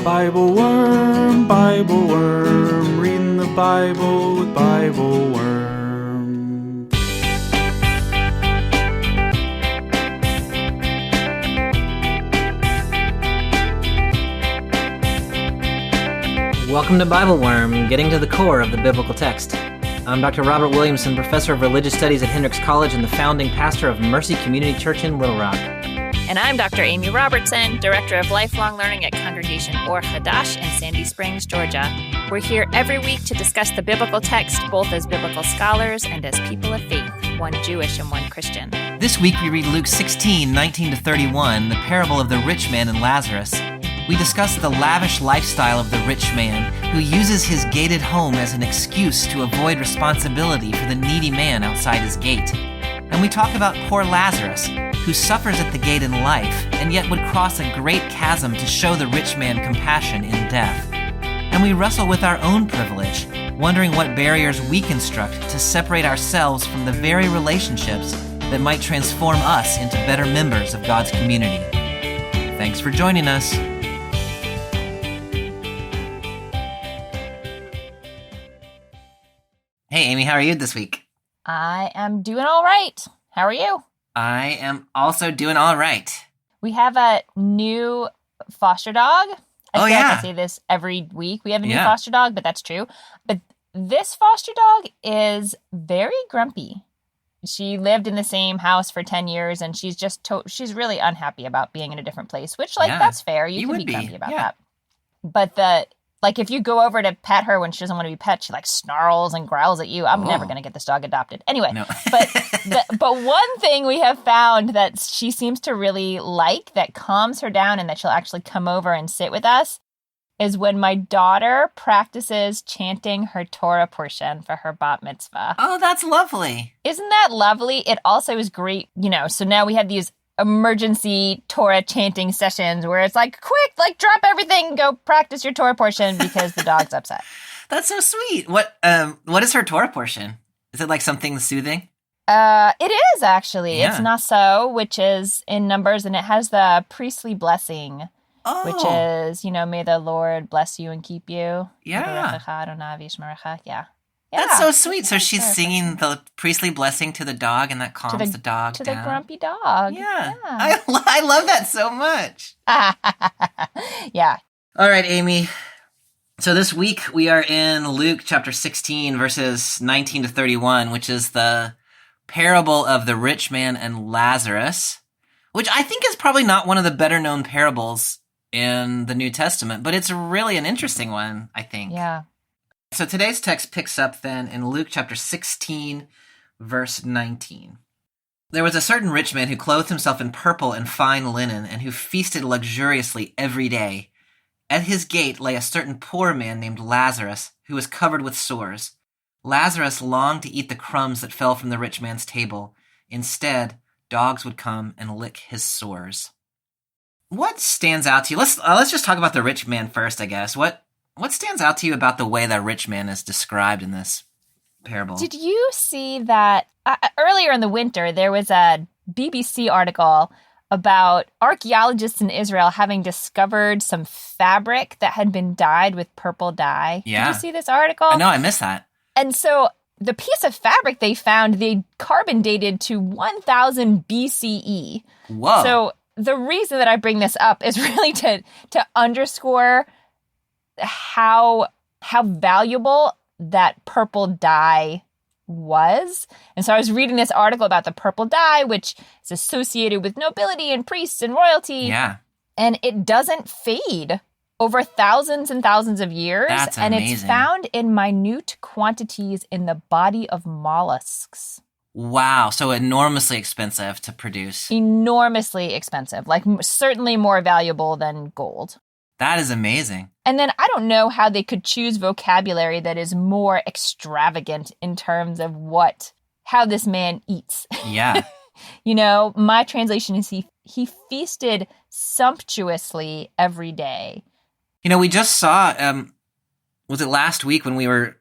BibleWorm, reading the Bible with BibleWorm. Welcome to BibleWorm, getting to the core of the biblical text. I'm Dr. Robert Williamson, professor of religious studies at Hendrix College and the founding pastor of Mercy Community Church in Little Rock. And I'm Dr. Amy Robertson, Director of Lifelong Learning at Congregation Or Hadash in Sandy Springs, Georgia. We're here every week to discuss the biblical text, both as biblical scholars and as people of faith, one Jewish and one Christian. This week we read Luke 16, 19-31, the parable of the rich man and Lazarus. We discuss the lavish lifestyle of the rich man who uses his gated home as an excuse to avoid responsibility for the needy man outside his gate. And we talk about poor Lazarus, who suffers at the gate in life and yet would cross a great chasm to show the rich man compassion in death. And we wrestle with our own privilege, wondering what barriers we construct to separate ourselves from the very relationships that might transform us into better members of God's community. Thanks for joining us. Hey, Amy, how are you this week? I am doing all right. How are you? I am also doing all right. We have a new foster dog. I feel like I say this every week. We have a new foster dog, but that's true. But this foster dog is very grumpy. She lived in the same house for 10 years, and she's just she's really unhappy about being in a different place, which, that's fair. You can be grumpy about that. But if you go over to pet her when she doesn't want to be pet, she snarls and growls at you. I'm never going to get this dog adopted. Anyway, no. but one thing we have found that she seems to really like that calms her down and that she'll actually come over and sit with us is when my daughter practices chanting her Torah portion for her bat mitzvah. Oh, that's lovely. Isn't that lovely? It also is great, so now we have these emergency Torah chanting sessions where it's quick, drop everything, go practice your Torah portion because the dog's upset. That's so sweet. What is her Torah portion? Is it something soothing? It is actually. Yeah. It's naso, which is in Numbers, and it has the priestly blessing, which is, may the Lord bless you and keep you. Yeah. Yeah. That's so sweet. So she's singing the priestly blessing to the dog, and that calms the dog down. To the grumpy dog. Yeah. I love that so much. Yeah. All right, Amy. So this week we are in Luke chapter 16, verses 19-31, which is the parable of the rich man and Lazarus, which I think is probably not one of the better-known parables in the New Testament, but it's really an interesting one, I think. Yeah. So today's text picks up then in Luke chapter 16, verse 19. There was a certain rich man who clothed himself in purple and fine linen and who feasted luxuriously every day. At his gate lay a certain poor man named Lazarus, who was covered with sores. Lazarus longed to eat the crumbs that fell from the rich man's table. Instead, dogs would come and lick his sores. What stands out to you? Let's just talk about the rich man first, I guess. What stands out to you about the way that rich man is described in this parable? Did you see that earlier in the winter, there was a BBC article about archaeologists in Israel having discovered some fabric that had been dyed with purple dye? Yeah. Did you see this article? No, I missed that. And so the piece of fabric they found, they carbon dated to 1000 BCE. Whoa. So the reason that I bring this up is really to underscore how valuable that purple dye was. And so I was reading this article about the purple dye, which is associated with nobility and priests and royalty. Yeah. And it doesn't fade over thousands and thousands of years. That's and amazing. It's found in minute quantities in the body of mollusks. Wow. So enormously expensive to produce. Enormously expensive. Certainly more valuable than gold. That is amazing. And then I don't know how they could choose vocabulary that is more extravagant in terms of how this man eats. Yeah. My translation is he feasted sumptuously every day. We just saw, was it last week when we were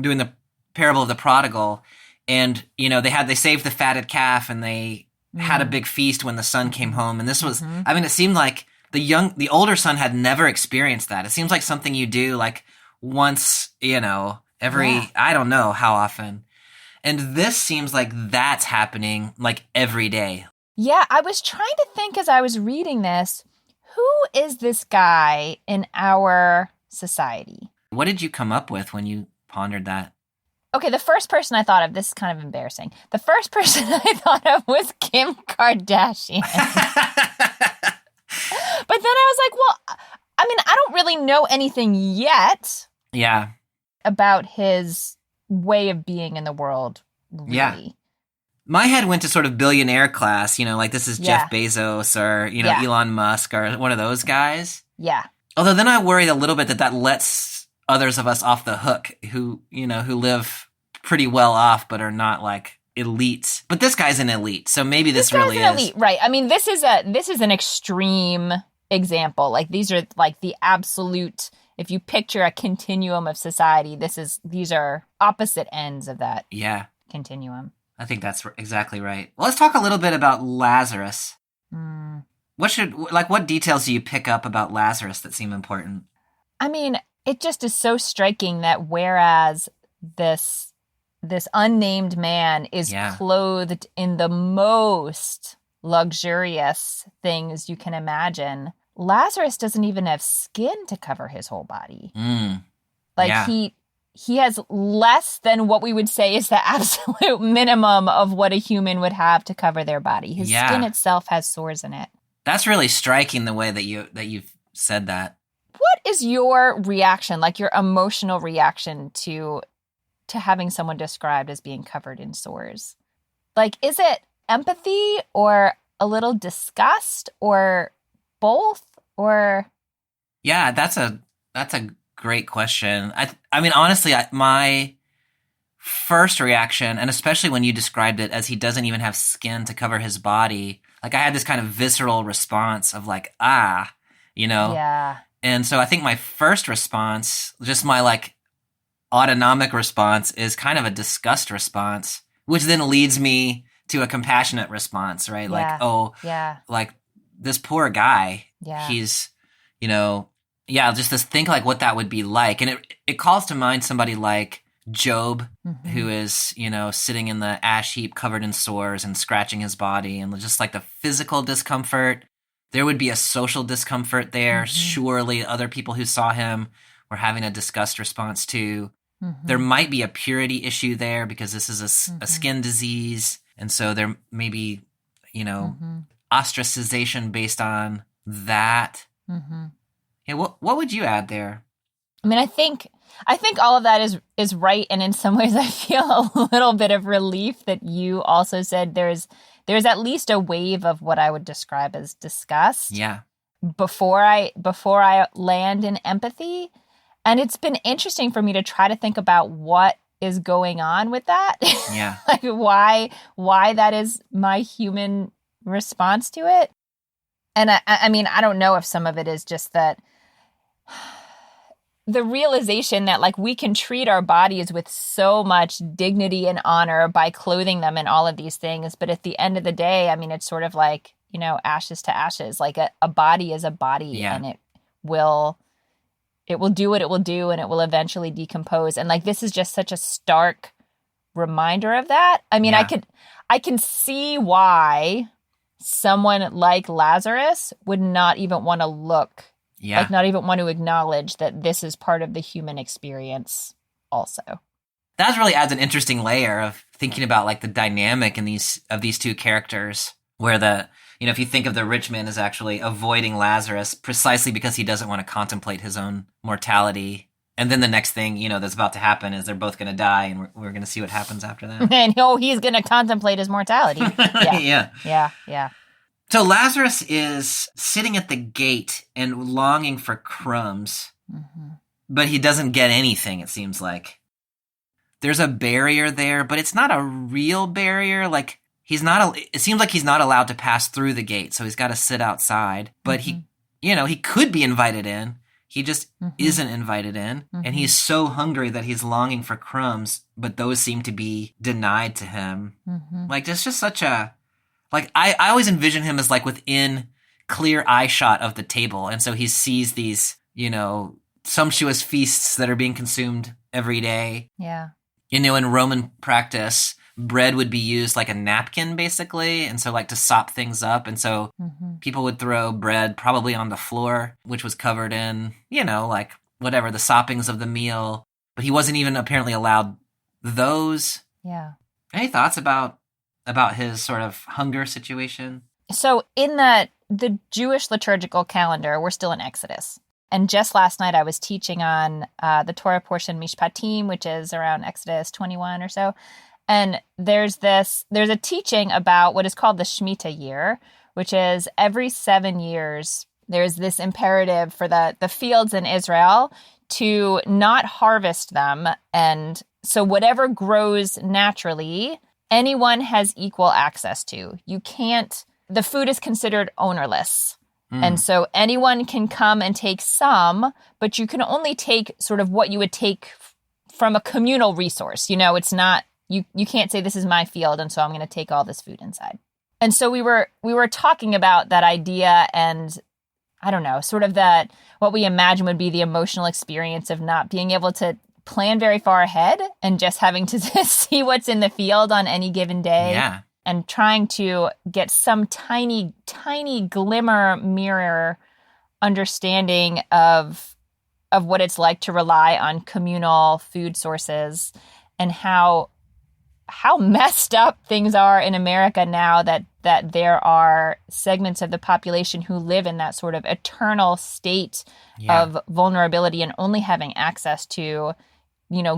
doing the parable of the prodigal, and, they saved the fatted calf and they had a big feast when the son came home. And this was, it seemed like the older son had never experienced that. It seems like something you do like once, every, I don't know how often. And this seems like that's happening like every day. Yeah, I was trying to think as I was reading this, who is this guy in our society? What did you come up with when you pondered that? Okay, the first person I thought of, this is kind of embarrassing. The first person I thought of was Kim Kardashian. But then I was like, well, I mean, I don't really know anything yet. Yeah. About his way of being in the world, really. Yeah. My head went to sort of billionaire class, like this is Jeff Bezos or, Elon Musk or one of those guys. Yeah. Although then I worried a little bit that lets others of us off the hook who live pretty well off but are not like elite. But this guy's an elite, so maybe this really is. Elite, right. I mean, this is an extreme example. Like these are like the absolute, if you picture a continuum of society, these are opposite ends of that continuum. I think that's exactly right. Well, let's talk a little bit about Lazarus. What details do you pick up about Lazarus that seem important? I mean, it just is so striking that whereas this unnamed man is clothed in the most luxurious things you can imagine, Lazarus doesn't even have skin to cover his whole body. He has less than what we would say is the absolute minimum of what a human would have to cover their body. His skin itself has sores in it. That's really striking the way that you've said that. What is your reaction, like your emotional reaction to having someone described as being covered in sores? Like, is it empathy or a little disgust or both or? Yeah, that's a great question. I mean, honestly, my first reaction, and especially when you described it as he doesn't even have skin to cover his body, like I had this kind of visceral response of like, Yeah. And so I think my first response, just my like autonomic response, is kind of a disgust response, which then leads me to a compassionate response, right? Like, this poor guy, he's, just this think like what that would be like. And it calls to mind somebody like Job, who is, sitting in the ash heap covered in sores and scratching his body, and just like the physical discomfort. There would be a social discomfort there. Surely other people who saw him were having a disgust response too. There might be a purity issue there because this is a skin disease. And so there may be, ostracization based on that. Yeah, what would you add there? I mean, I think all of that is right, and in some ways, I feel a little bit of relief that you also said there's at least a wave of what I would describe as disgust. Yeah. Before I land in empathy, and it's been interesting for me to try to think about what is going on with that. Yeah. Like why that is my human response to it. And I mean, I don't know if some of it is just that the realization that like we can treat our bodies with so much dignity and honor by clothing them in all of these things. But at the end of the day, I mean, it's sort of like, ashes to ashes, like a body is a body and it will do what it will do and it will eventually decompose. And like, this is just such a stark reminder of that. I mean, I can see why someone like Lazarus would not even want to look, like not even want to acknowledge that this is part of the human experience also. That really adds an interesting layer of thinking about like the dynamic in these two characters, where if you think of the rich man as actually avoiding Lazarus precisely because he doesn't want to contemplate his own mortality. And then the next thing, that's about to happen is they're both going to die, and we're going to see what happens after that. And he's going to contemplate his mortality. Yeah. So Lazarus is sitting at the gate and longing for crumbs, but he doesn't get anything, it seems like. There's a barrier there, but it's not a real barrier. Like, it seems like he's not allowed to pass through the gate, so he's got to sit outside. But he could be invited in. He just isn't invited in, and he's so hungry that he's longing for crumbs, but those seem to be denied to him. Like, there's just such a... Like, I always envision him as, like, within clear eye shot of the table. And so he sees these, sumptuous feasts that are being consumed every day. Yeah. In Roman practice, bread would be used like a napkin, basically. And so like to sop things up. And so people would throw bread probably on the floor, which was covered in, like whatever, the soppings of the meal. But he wasn't even apparently allowed those. Yeah. Any thoughts about his sort of hunger situation? So in the Jewish liturgical calendar, we're still in Exodus. And just last night I was teaching on the Torah portion Mishpatim, which is around Exodus 21 or so. And there's a teaching about what is called the Shemitah year, which is every 7 years, there's this imperative for the fields in Israel to not harvest them. And so whatever grows naturally, anyone has equal access to. The food is considered ownerless. And so anyone can come and take some, but you can only take sort of what you would take from a communal resource. It's not, you can't say this is my field and so I'm going to take all this food inside. And so we were talking about that idea and I don't know, sort of what we imagine would be the emotional experience of not being able to plan very far ahead and just having to see what's in the field on any given day. Yeah. And trying to get some tiny, tiny glimmer mirror understanding of what it's like to rely on communal food sources and how messed up things are in America now that there are segments of the population who live in that sort of eternal state of vulnerability and only having access to,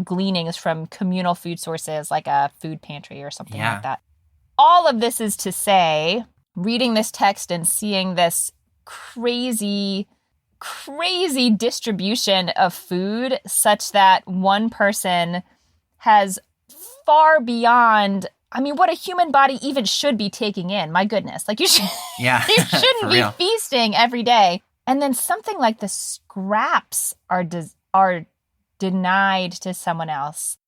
gleanings from communal food sources like a food pantry or something like that. All of this is to say, reading this text and seeing this crazy, crazy distribution of food such that one person has far beyond, what a human body even should be taking in. My goodness. Like you shouldn't be feasting every day. And then something like the scraps are denied to someone else.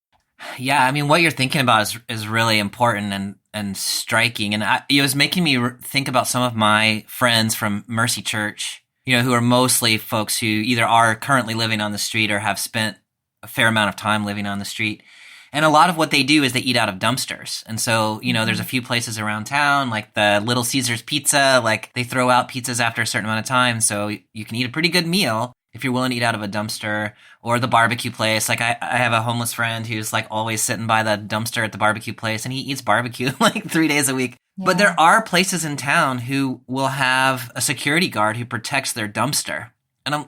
Yeah, what you're thinking about is really important and striking. And it was making me think about some of my friends from Mercy Church, who are mostly folks who either are currently living on the street or have spent a fair amount of time living on the street. And a lot of what they do is they eat out of dumpsters. And so, there's a few places around town, like the Little Caesars Pizza, like they throw out pizzas after a certain amount of time. So you can eat a pretty good meal if you're willing to eat out of a dumpster, or the barbecue place. Like I have a homeless friend who's like always sitting by the dumpster at the barbecue place and he eats barbecue like 3 days a week. Yeah. But there are places in town who will have a security guard who protects their dumpster. And I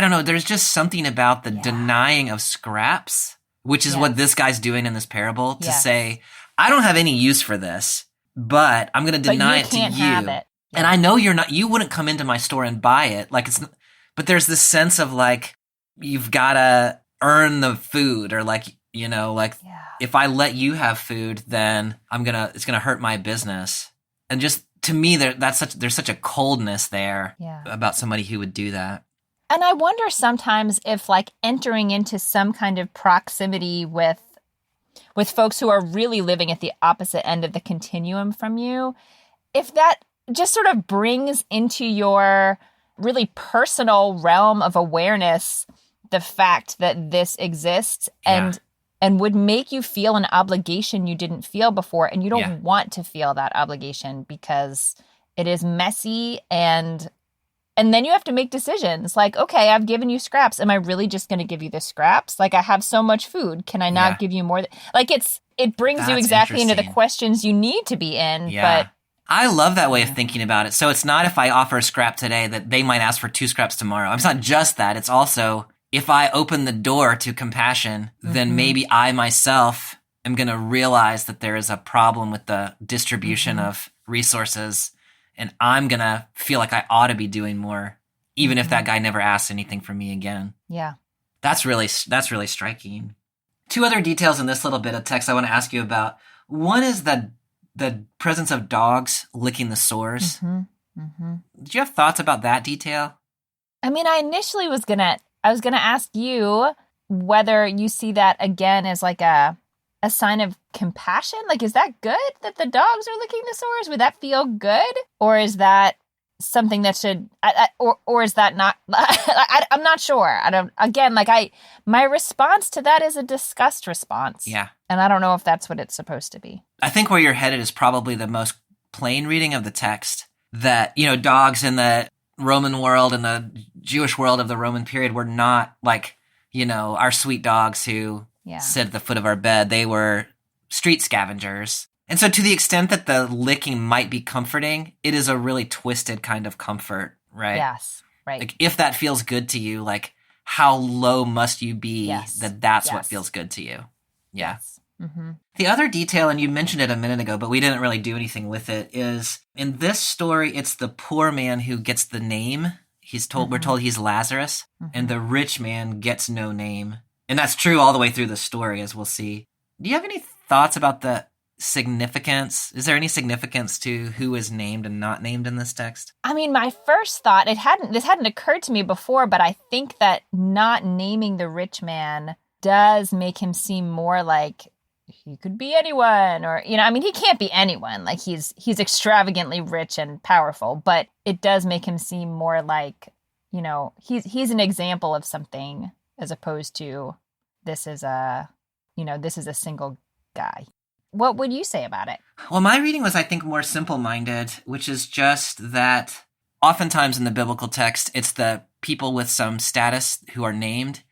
don't know, there's just something about the denying of scraps, which is what this guy's doing in this parable to say, I don't have any use for this, but I'm going to deny it to you. Have it. And I know you wouldn't come into my store and buy it. But there's this sense of like, you've got to earn the food or if I let you have food, then it's going to hurt my business. And just to me, there's such a coldness there about somebody who would do that. And I wonder sometimes if like entering into some kind of proximity with folks who are really living at the opposite end of the continuum from you, if that just sort of brings into your really personal realm of awareness the fact that this exists and would make you feel an obligation you didn't feel before. And you don't want to feel that obligation because it is messy and then you have to make decisions like, okay, I've given you scraps. Am I really just going to give you the scraps? Like I have so much food. Can I not give you more? It brings you exactly into the questions you need to be in. Yeah. But I love that way of thinking about it. So it's not if I offer a scrap today that they might ask for 2 scraps tomorrow. It's not just that. It's also if I open the door to compassion, then maybe I myself am going to realize that there is a problem with the distribution of resources, and I'm going to feel like I ought to be doing more, even if that guy never asks anything from me again. Yeah. That's really striking. 2 other details in this little bit of text I want to ask you about. One is the presence of dogs licking the sores. Did you have thoughts about that detail? I initially was gonna ask you whether you see that again as like a a sign of compassion? Like, is that good that the dogs are licking the sores? Would that feel good? Or is that something that should, or is that not? I'm not sure. My response to that is a disgust response. Yeah. And I don't know if that's what it's supposed to be. I think where you're headed is probably the most plain reading of the text, that, dogs in the Roman world and the Jewish world of the Roman period were not like, our sweet dogs who sit at the foot of our bed. They were street scavengers. And so to the extent that the licking might be comforting, it is a really twisted kind of comfort, right? Yes, right. Like, if that feels good to you, like, how low must you be that's what feels good to you? Yeah. Yes. Mm-hmm. The other detail, and you mentioned it a minute ago, but we didn't really do anything with it, is in this story, it's the poor man who gets the name. We're told he's Lazarus, and the rich man gets no name. And that's true all the way through the story, as we'll see. Do you have any thoughts about the significance? Is there any significance to who is named and not named in this text? I mean, my first thought, this hadn't occurred to me before, but I think that not naming the rich man does make him seem more like he could be anyone, or, he can't be anyone. Like, he's extravagantly rich and powerful, but it does make him seem more like, he's an example of something, as opposed to this is a single guy. What would you say about it? Well, my reading was, I think, more simple-minded, which is just that oftentimes in the biblical text, it's the people with some status who are named,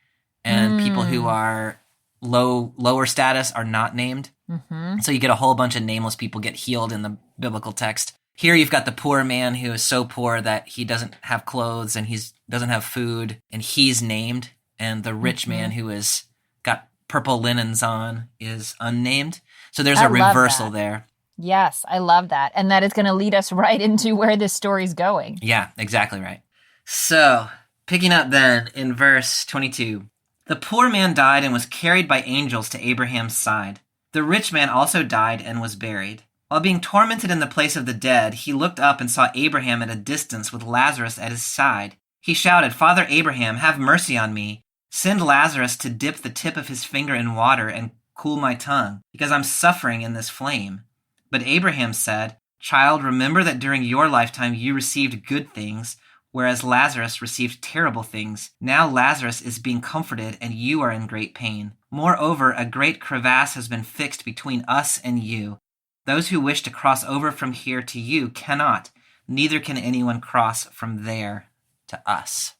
and people who are lower status are not named. Mm-hmm. So you get a whole bunch of nameless people get healed in the biblical text. Here you've got the poor man who is so poor that he doesn't have clothes and he doesn't have food, and he's named. And the rich man who is got purple linens on is unnamed. So there's a reversal there. Yes, I love that. And that is going to lead us right into where this story's going. Yeah, exactly right. So, picking up then in verse 22, the poor man died and was carried by angels to Abraham's side. The rich man also died and was buried. While being tormented in the place of the dead, he looked up and saw Abraham at a distance with Lazarus at his side. He shouted, "Father Abraham, have mercy on me. Send Lazarus to dip the tip of his finger in water and cool my tongue, because I'm suffering in this flame." But Abraham said, "Child, remember that during your lifetime you received good things, whereas Lazarus received terrible things. Now Lazarus is being comforted, and you are in great pain. Moreover, a great crevasse has been fixed between us and you. Those who wish to cross over from here to you cannot, neither can anyone cross from there to us."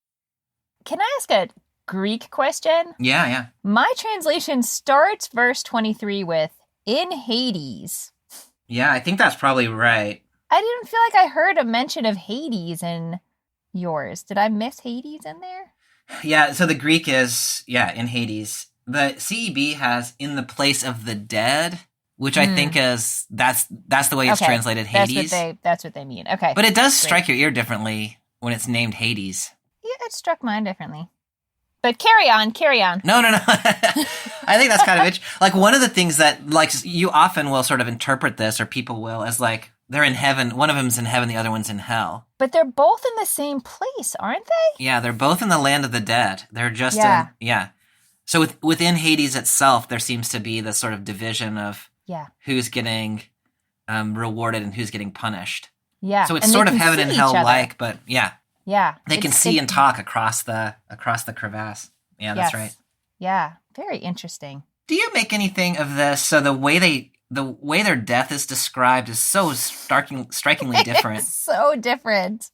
Can I ask a Greek question? Yeah. My translation starts verse 23 with, "in Hades." Yeah, I think that's probably right. I didn't feel like I heard a mention of Hades in yours. Did I miss Hades in there? Yeah, so the Greek is, in Hades. The CEB has "in the place of the dead," which I think is, that's the way it's translated, Hades. That's what they mean. Okay. But it does strike your ear differently when it's named Hades. Yeah, it struck mine differently. But carry on. No. I think that's kind of interesting. Like, one of the things that, like, you often will sort of interpret this, or people will, as like, they're in heaven. One of them's in heaven, the other one's in hell. But they're both in the same place, aren't they? Yeah, they're both in the land of the dead. They're just So within Hades itself, there seems to be this sort of division of who's getting rewarded and who's getting punished. Yeah. So it's sort of heaven and hell like, but Yeah. They can see and talk across the crevasse. Yeah, that's right. Yeah. Very interesting. Do you make anything of this? So the way their death is described is so strikingly different. So different.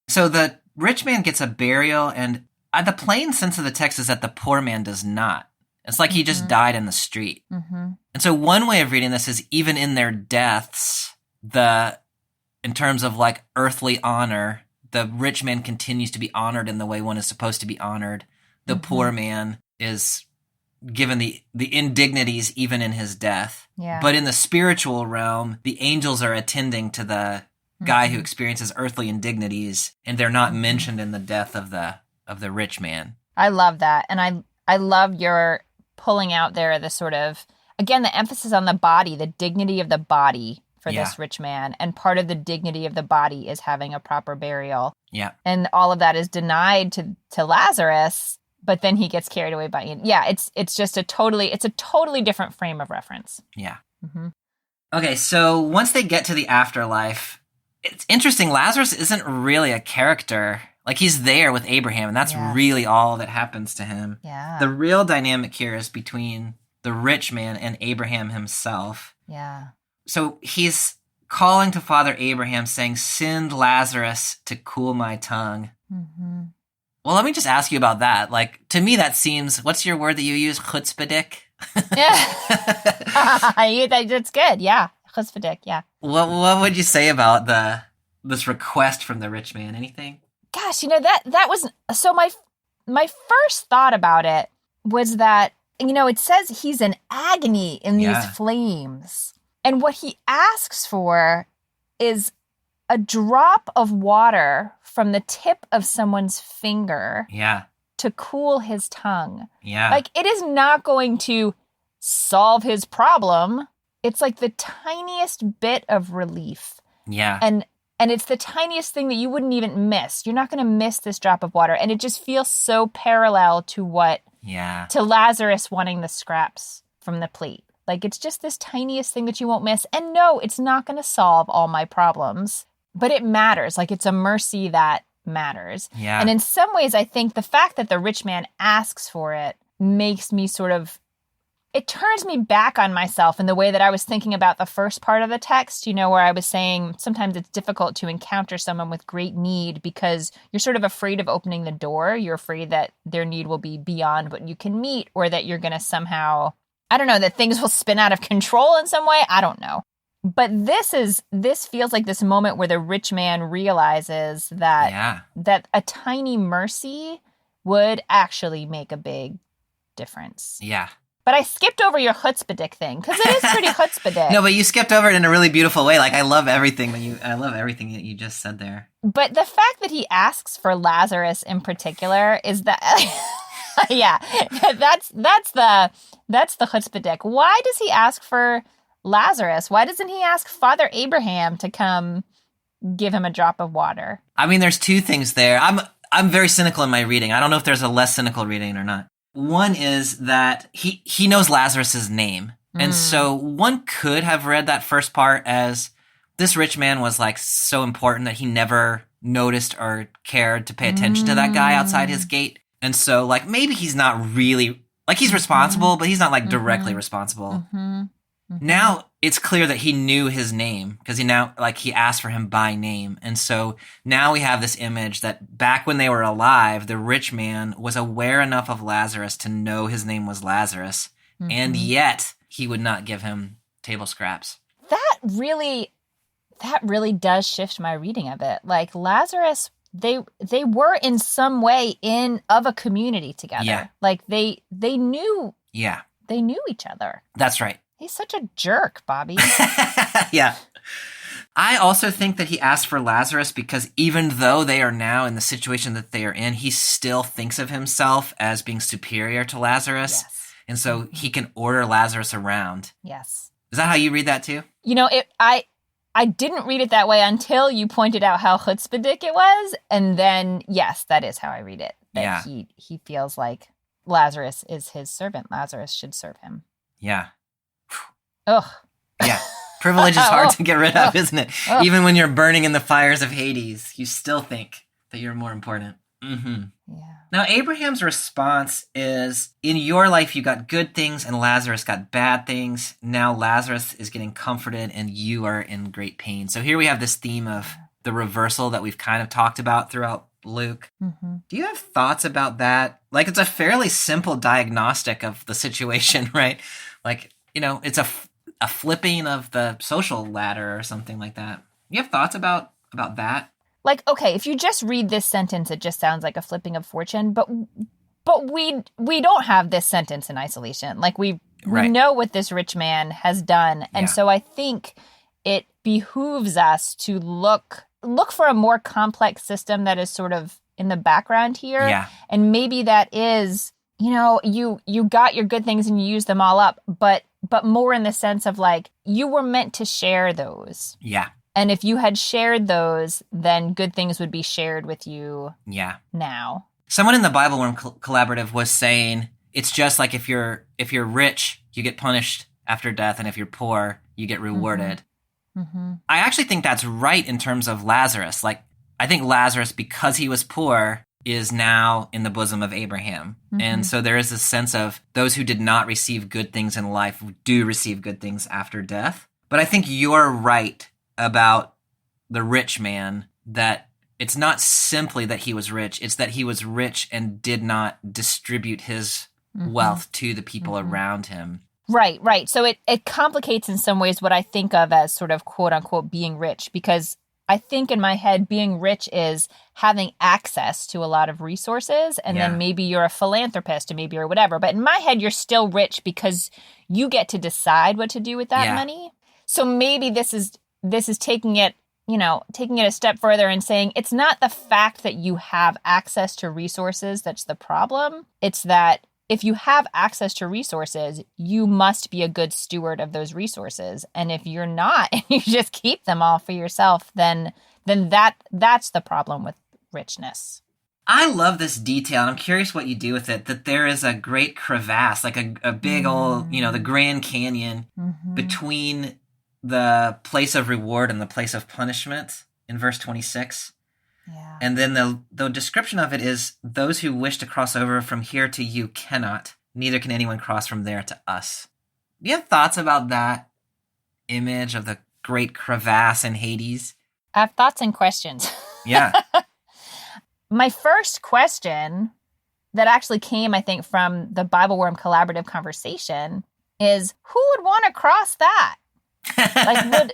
So the rich man gets a burial, and the plain sense of the text is that the poor man does not. It's like he just died in the street. Mm-hmm. And so one way of reading this is, even in their deaths, in terms of like earthly honor, the rich man continues to be honored in the way one is supposed to be honored. The poor man is given the indignities even in his death. Yeah. But in the spiritual realm, the angels are attending to the guy who experiences earthly indignities, and they're not mentioned in the death of the rich man. I love that. And I love your pulling out there the sort of, again, the emphasis on the body, the dignity of the body for this rich man. And part of the dignity of the body is having a proper burial. Yeah. And all of that is denied to Lazarus but then he gets carried away by Ian. Yeah, it's just a totally different frame of reference. Yeah. Mm-hmm. Okay, so once they get to the afterlife, it's interesting. Lazarus isn't really a character. Like, he's there with Abraham, and that's really all that happens to him. Yeah. The real dynamic here is between the rich man and Abraham himself. Yeah. So he's calling to Father Abraham, saying, "Send Lazarus to cool my tongue." Mm-hmm. Well, let me just ask you about that. Like, to me, that seems, what's your word that you use? Chutzpahdik? Yeah. That's good. Yeah. Chutzpahdik. Yeah. What would you say about this request from the rich man? Anything? Gosh, that was, so my first thought about it was that, it says he's in agony in these flames. And what he asks for is a drop of water from the tip of someone's finger to cool his tongue. Yeah. Like, it is not going to solve his problem. It's like the tiniest bit of relief. Yeah. And it's the tiniest thing that you wouldn't even miss. You're not going to miss this drop of water. And it just feels so parallel to to Lazarus wanting the scraps from the plate. Like, it's just this tiniest thing that you won't miss. And no, it's not going to solve all my problems, but it matters. Like, it's a mercy that matters. Yeah. And in some ways, I think the fact that the rich man asks for it makes me it turns me back on myself in the way that I was thinking about the first part of the text, where I was saying sometimes it's difficult to encounter someone with great need because you're sort of afraid of opening the door. You're afraid that their need will be beyond what you can meet, or that you're going to somehow, I don't know, that things will spin out of control in some way. I don't know. But this feels like this moment where the rich man realizes that a tiny mercy would actually make a big difference. Yeah. But I skipped over your chutzpahdik thing, because it is pretty chutzpahdik. No, but you skipped over it in a really beautiful way. Like, I love everything that you just said there. But the fact that he asks for Lazarus in particular is that, that's the chutzpahdik. Why does he ask for Lazarus? Why doesn't he ask Father Abraham to come give him a drop of water? I mean, there's two things there. I'm very cynical in my reading. I don't know if there's a less cynical reading or not. One is that he knows Lazarus' name. And so one could have read that first part as this rich man was like so important that he never noticed or cared to pay attention to that guy outside his gate. And so, like, maybe he's not really, like, he's responsible, but he's not like directly responsible. Now it's clear that he knew his name because he asked for him by name. And so now we have this image that back when they were alive, the rich man was aware enough of Lazarus to know his name was Lazarus. And yet he would not give him table scraps. That really does shift my reading of it. Like, Lazarus, they were in some way of a community together. Yeah. Like, they knew. Yeah. They knew each other. That's right. He's such a jerk, Bobby. Yeah. I also think that he asked for Lazarus because even though they are now in the situation that they are in, he still thinks of himself as being superior to Lazarus. Yes. And so he can order Lazarus around. Yes. Is that how you read that too? I didn't read it that way until you pointed out how chutzpahdik it was. And then, yes, that is how I read it. That he feels like Lazarus is his servant. Lazarus should serve him. Yeah. Ugh. Yeah. Privilege is hard to get rid of, isn't it? Even when you're burning in the fires of Hades, you still think that you're more important. Mm-hmm. Yeah. Now, Abraham's response is, in your life, you got good things and Lazarus got bad things. Now Lazarus is getting comforted and you are in great pain. So here we have this theme of the reversal that we've kind of talked about throughout Luke. Mm-hmm. Do you have thoughts about that? Like, it's a fairly simple diagnostic of the situation, right? Like, it's a flipping of the social ladder or something like that. You have thoughts about that? Like, okay, if you just read this sentence, it just sounds like a flipping of fortune, but we don't have this sentence in isolation. Like, we know what this rich man has done. And so I think it behooves us to look for a more complex system that is sort of in the background here. Yeah. And maybe that is, you got your good things and you use them all up, but more in the sense of, like, you were meant to share those. Yeah. And if you had shared those, then good things would be shared with you now. Someone in the BibleWorm Collaborative was saying it's just like if you're rich, you get punished after death, and if you're poor, you get rewarded. Mm-hmm. I actually think that's right in terms of Lazarus. Like, I think Lazarus, because he was poor, is now in the bosom of Abraham. Mm-hmm. And so there is this sense of those who did not receive good things in life do receive good things after death. But I think you're right about the rich man, that it's not simply that he was rich, it's that he was rich and did not distribute his wealth to the people around him. Right. So it complicates in some ways what I think of as sort of quote unquote being rich, because I think in my head being rich is having access to a lot of resources, and then maybe you're a philanthropist and maybe you're whatever. But in my head, you're still rich because you get to decide what to do with that money. So maybe this is taking it a step further and saying it's not the fact that you have access to resources that's the problem. It's that if you have access to resources, you must be a good steward of those resources. And if you're not, and you just keep them all for yourself, then that's the problem with richness. I love this detail. I'm curious what you do with it, that there is a great crevasse, like a big old, the Grand Canyon between the place of reward and the place of punishment in verse 26. Yeah. And then the description of it is, those who wish to cross over from here to you cannot, neither can anyone cross from there to us. Do you have thoughts about that image of the great crevasse in Hades? I have thoughts and questions. Yeah. My first question that actually came, I think, from the BibleWorm collaborative conversation is, who would want to cross that? Like,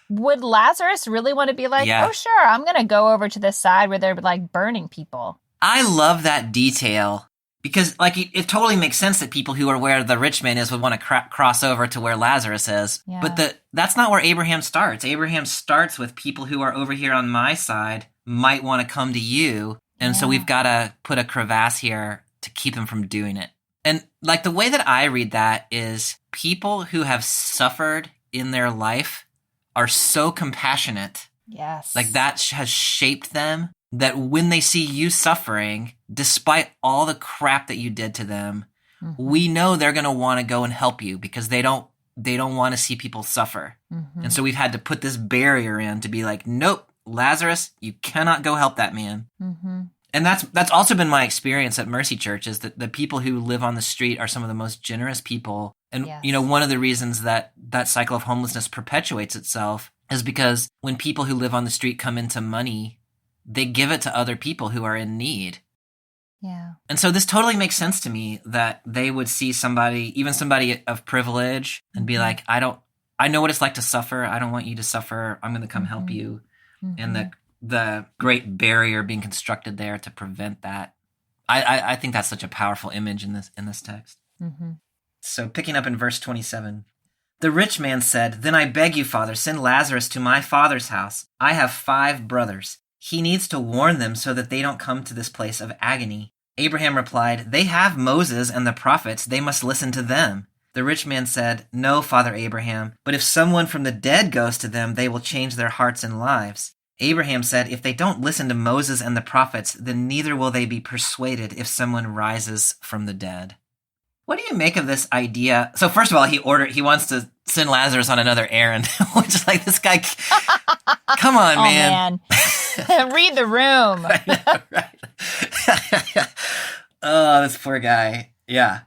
would Lazarus really want to be like, oh, sure, I'm going to go over to this side where they're like burning people? I love that detail because like it totally makes sense that people who are where the rich man is would want to cross over to where Lazarus is. Yeah. But that's not where Abraham starts. Abraham starts with people who are over here on my side might want to come to you. And so we've got to put a crevasse here to keep him from doing it. And like the way that I read that is people who have suffered in their life are so compassionate. Yes. Like that has shaped them, that when they see you suffering, despite all the crap that you did to them, we know they're going to want to go and help you because they don't want to see people suffer. And so we've had to put this barrier in to be like, nope, Lazarus, you cannot go help that man. And that's also been my experience at Mercy Church, is that the people who live on the street are some of the most generous people. And, one of the reasons that cycle of homelessness perpetuates itself is because when people who live on the street come into money, they give it to other people who are in need. Yeah. And so this totally makes sense to me that they would see somebody, even somebody of privilege, and be like, I know what it's like to suffer. I don't want you to suffer. I'm going to come help you. And the great barrier being constructed there to prevent that. I think that's such a powerful image in this text. So picking up in verse 27, the rich man said, "Then I beg you, Father, send Lazarus to my father's house. I have 5 brothers. He needs to warn them so that they don't come to this place of agony." Abraham replied, "They have Moses and the prophets. They must listen to them." The rich man said, "No, Father Abraham, but if someone from the dead goes to them, they will change their hearts and lives." Abraham said, "If they don't listen to Moses and the prophets, then neither will they be persuaded if someone rises from the dead." What do you make of this idea? So first of all, he wants to send Lazarus on another errand, which is like, this guy, come on, man. Read the room. I know, right? Oh, this poor guy. Yeah.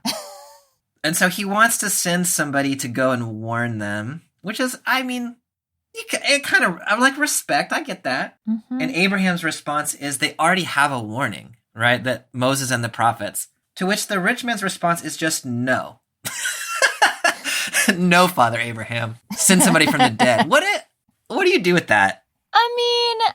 And so he wants to send somebody to go and warn them, which is, I mean, it kind of, I'm like, respect. I get that. And Abraham's response is they already have a warning, right? That Moses and the prophets. To which the rich man's response is just no. No, Father Abraham. Send somebody from the dead. What do you do with that? I mean,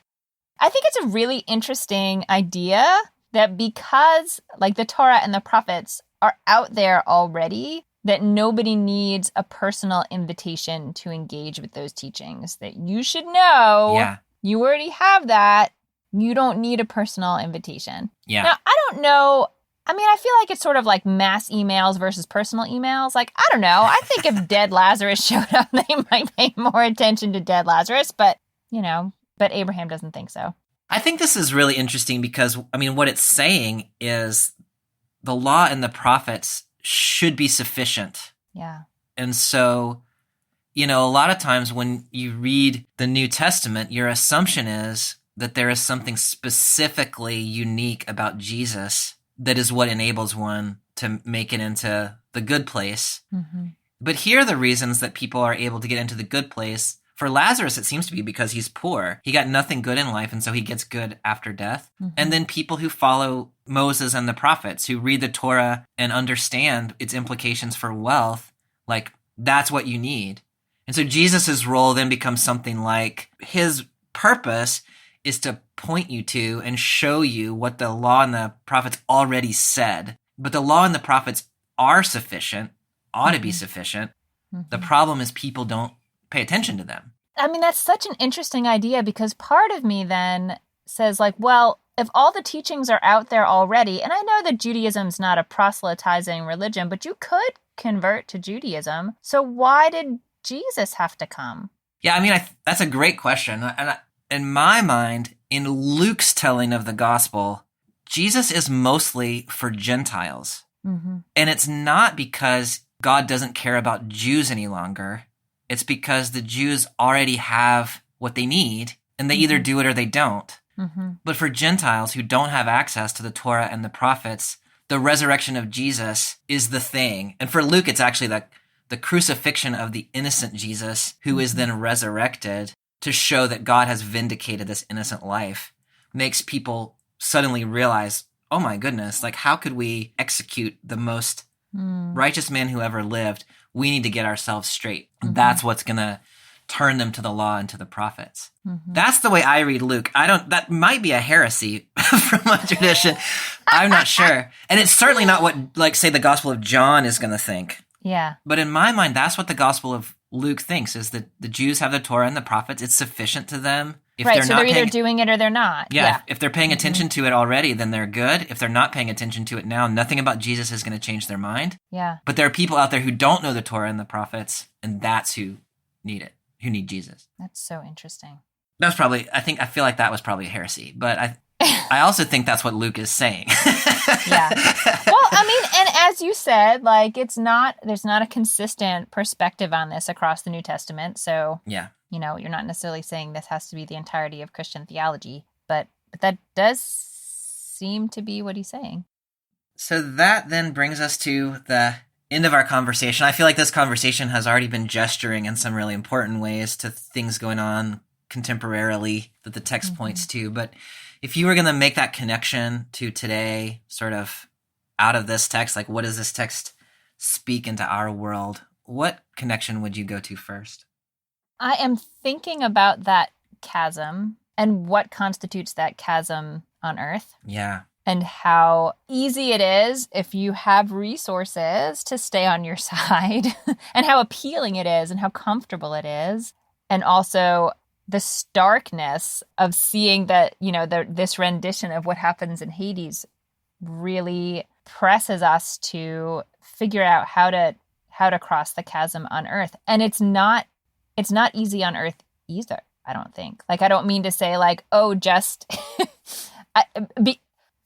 I think it's a really interesting idea that because like the Torah and the prophets are out there already, that nobody needs a personal invitation to engage with those teachings, that you should know you already have that. You don't need a personal invitation. Yeah. Now, I don't know. I mean, I feel like it's sort of like mass emails versus personal emails. Like, I don't know. I think if dead Lazarus showed up, they might pay more attention to dead Lazarus, but Abraham doesn't think so. I think this is really interesting because, what it's saying is the law and the prophets should be sufficient. Yeah. And so, a lot of times when you read the New Testament, your assumption is that there is something specifically unique about Jesus that is what enables one to make it into the good place. Mm-hmm. But here are the reasons that people are able to get into the good place. For Lazarus, it seems to be because he's poor. He got nothing good in life, and so he gets good after death. Mm-hmm. And then people who follow Moses and the prophets, who read the Torah and understand its implications for wealth, like, that's what you need. And so Jesus' role then becomes something like his purpose is to point you to and show you what the law and the prophets already said. But the law and the prophets are sufficient, ought to be sufficient. Mm-hmm. The problem is people don't pay attention to them. That's such an interesting idea, because part of me then says, like, well, if all the teachings are out there already, and I know that Judaism's not a proselytizing religion, but you could convert to Judaism. So why did Jesus have to come? Yeah, that's a great question. And in my mind, in Luke's telling of the gospel, Jesus is mostly for Gentiles. Mm-hmm. And it's not because God doesn't care about Jews any longer. It's because the Jews already have what they need, and they either do it or they don't. Mm-hmm. But for Gentiles who don't have access to the Torah and the prophets, the resurrection of Jesus is the thing. And for Luke, it's actually the crucifixion of the innocent Jesus, who is then resurrected to show that God has vindicated this innocent life, makes people suddenly realize, oh my goodness, like, how could we execute the most righteous man who ever lived? We need to get ourselves straight. Mm-hmm. That's what's going to turn them to the law and to the prophets. Mm-hmm. That's the way I read Luke. That might be a heresy from my tradition. I'm not sure. And it's certainly not what, like, say, the Gospel of John is going to think. Yeah. But in my mind, that's what the Gospel of Luke thinks, is that the Jews have the Torah and the prophets. It's sufficient to them. If right, so they're either doing it or they're not. Yeah. If they're paying attention to it already, then they're good. If they're not paying attention to it now, nothing about Jesus is going to change their mind. Yeah. But there are people out there who don't know the Torah and the prophets, and that's who need it, who need Jesus. That's so interesting. That's probably, I feel like that was probably a heresy, but I also think that's what Luke is saying. Yeah. Well, and as you said, like, there's not a consistent perspective on this across the New Testament. So, yeah. You're not necessarily saying this has to be the entirety of Christian theology, but that does seem to be what he's saying. So that then brings us to the end of our conversation. I feel like this conversation has already been gesturing in some really important ways to things going on contemporarily that the text points to. But if you were going to make that connection to today, sort of out of this text, like, what does this text speak into our world? What connection would you go to first? I am thinking about that chasm and what constitutes that chasm on earth. Yeah. And how easy it is, if you have resources, to stay on your side, and how appealing it is and how comfortable it is. And also the starkness of seeing that, this rendition of what happens in Hades really presses us to figure out how to cross the chasm on earth. And it's not easy on earth either, I don't think. Like, I don't mean to say, like, oh, just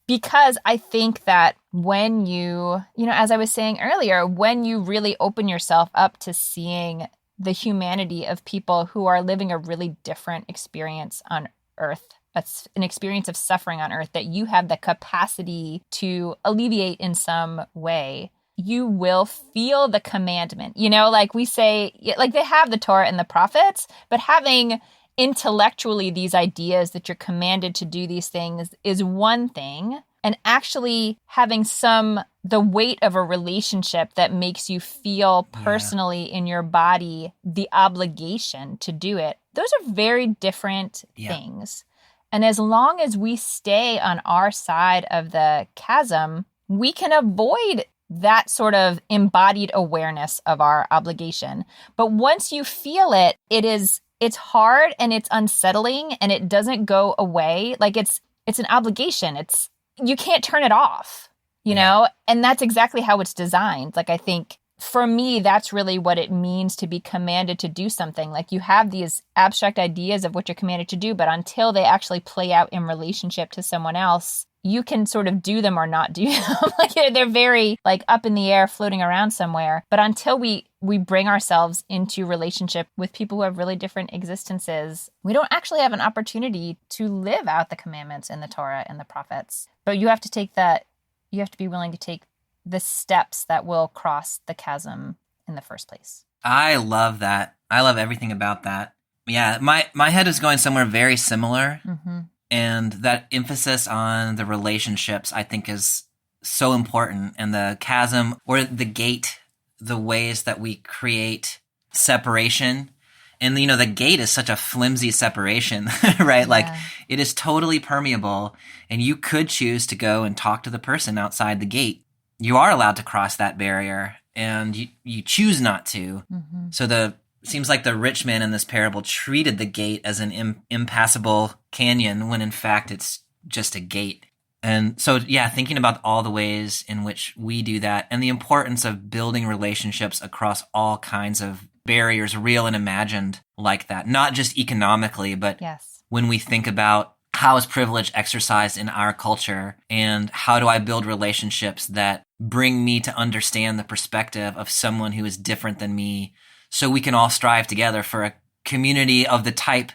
because I think that when you, as I was saying earlier, when you really open yourself up to seeing the humanity of people who are living a really different experience on earth, an experience of suffering on earth that you have the capacity to alleviate in some way, you will feel the commandment. Like we say, like, they have the Torah and the prophets, but having intellectually these ideas that you're commanded to do these things is one thing. And actually having the weight of a relationship that makes you feel personally in your body the obligation to do it, those are very different things. And as long as we stay on our side of the chasm, we can avoid that sort of embodied awareness of our obligation. But once you feel it, it's hard and it's unsettling and it doesn't go away. Like, it's an obligation. You can't turn it off, and that's exactly how it's designed. Like, I think for me, that's really what it means to be commanded to do something. Like, you have these abstract ideas of what you're commanded to do, but until they actually play out in relationship to someone else, you can sort of do them or not do them. Like, they're very like up in the air, floating around somewhere. But until we bring ourselves into relationship with people who have really different existences, we don't actually have an opportunity to live out the commandments in the Torah and the prophets. But you have to be willing to take the steps that will cross the chasm in the first place. I love that. I love everything about that. Yeah, my head is going somewhere very similar. Mm-hmm. And that emphasis on the relationships, I think, is so important. And the chasm or the gate, the ways that we create separation. And, the gate is such a flimsy separation, right? Yeah. Like, it is totally permeable. And you could choose to go and talk to the person outside the gate. You are allowed to cross that barrier, and you choose not to. Mm-hmm. So seems like the rich man in this parable treated the gate as an impassable canyon, when in fact it's just a gate. And so, thinking about all the ways in which we do that, and the importance of building relationships across all kinds of barriers, real and imagined, like that. Not just economically, but when we think about how is privilege exercised in our culture, and how do I build relationships that bring me to understand the perspective of someone who is different than me, so we can all strive together for a community of the type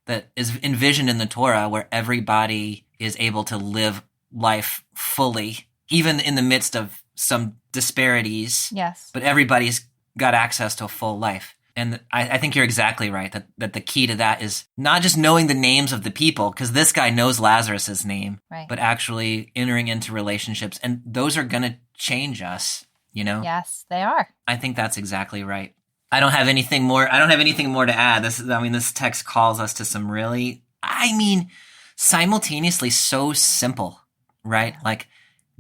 that is envisioned in the Torah, where everybody is able to live life fully, even in the midst of some disparities. Yes. But everybody's got access to a full life. And I think you're exactly right, that the key to that is not just knowing the names of the people, because this guy knows Lazarus' name, right, but actually entering into relationships. And those are going to change us, Yes, they are. I think that's exactly right. I don't have anything more to add. This text calls us to some really, simultaneously so simple, right? Yeah. Like,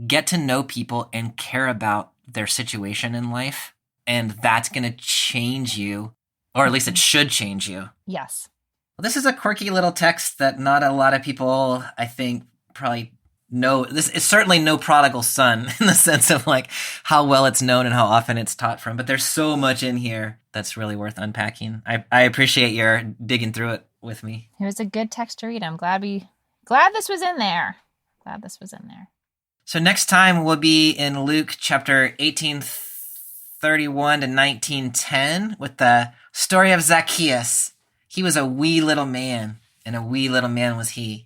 get to know people and care about their situation in life. And that's going to change you, or at least it should change you. Yes. Well, this is a quirky little text that not a lot of people, I think, probably know. This is certainly no prodigal son in the sense of like how well it's known and how often it's taught from. But there's so much in here that's really worth unpacking. I appreciate your digging through it with me. It was a good text to read. I'm glad this was in there. So next time we'll be in Luke chapter 18:31 to 19:10 with the story of Zacchaeus. He was a wee little man, and a wee little man was he.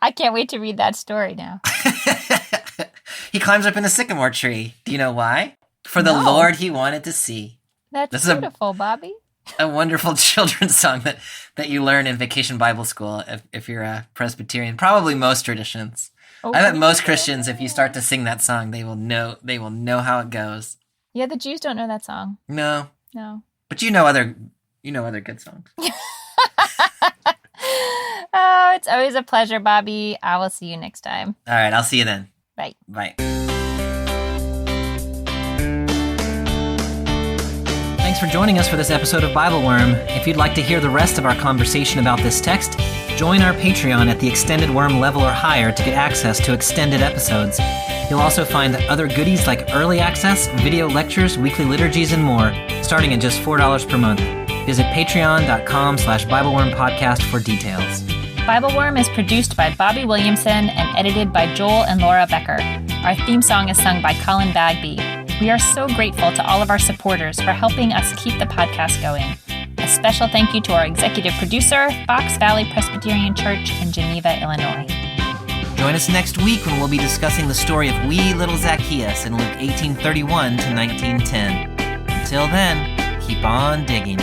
I can't wait to read that story now. He climbs up in a sycamore tree. Do you know why? For the Lord he wanted to see. That's beautiful, Bobby. A wonderful children's song that you learn in Vacation Bible School if you're a Presbyterian. Probably most traditions. I bet most Christians, if you start to sing that song, they will know how it goes. Yeah, the Jews don't know that song. No. But you know other good songs. Oh, it's always a pleasure, Bobby. I will see you next time. All right, I'll see you then. Bye. Bye. Thanks for joining us for this episode of BibleWorm. If you'd like to hear the rest of our conversation about this text, join our Patreon at the Extended Worm level or higher to get access to extended episodes. You'll also find other goodies like early access, video lectures, weekly liturgies, and more, starting at just $4 per month. Visit patreon.com/BibleWormPodcast for details. BibleWorm is produced by Bobby Williamson and edited by Joel and Laura Becker. Our theme song is sung by Colin Bagby. We are so grateful to all of our supporters for helping us keep the podcast going. A special thank you to our executive producer, Fox Valley Presbyterian Church in Geneva, Illinois. Join us next week when we'll be discussing the story of wee little Zacchaeus in Luke 18:31 to 19:10. Until then, keep on digging.